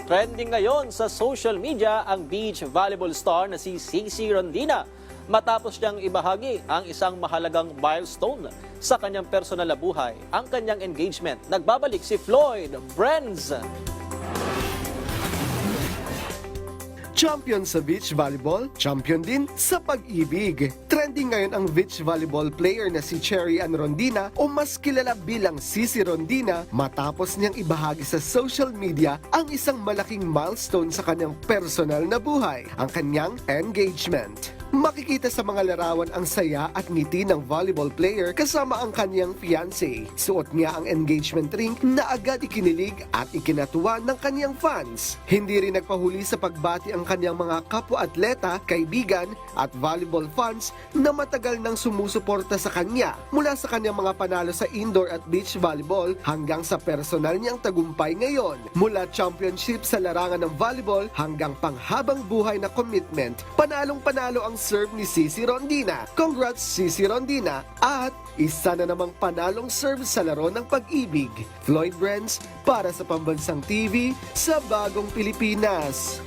Trending ngayon sa social media ang beach volleyball star na si Cici Rondina matapos niyang ibahagi ang isang mahalagang milestone sa kanyang personal na buhay, ang kanyang engagement. Nagbabalik si Floyd Brenz. Champion sa beach volleyball, champion din sa pag-ibig. Trending ngayon ang beach volleyball player na si Cherry Ann Rondina o mas kilala bilang Cici Rondina matapos niyang ibahagi sa social media ang isang malaking milestone sa kanyang personal na buhay, ang kanyang engagement. Makikita sa mga larawan ang saya at ngiti ng volleyball player kasama ang kanyang fiancé. Suot niya ang engagement ring na agad ikinilig at ikinatuwa ng kanyang fans. Hindi rin nagpahuli sa pagbati ang kanyang mga kapwa-atleta, kaibigan at volleyball fans na matagal nang sumusuporta sa kanya mula sa kanyang mga panalo sa indoor at beach volleyball hanggang sa personal niyang tagumpay ngayon. Mula championship sa larangan ng volleyball hanggang panghabang buhay na commitment, panalong-panalo ang serve ni Cici Rondina. Congrats Cici Rondina at isa na namang panalong serve sa laro ng pag-ibig. Floyd Brenz para sa Pambansang TV sa Bagong Pilipinas.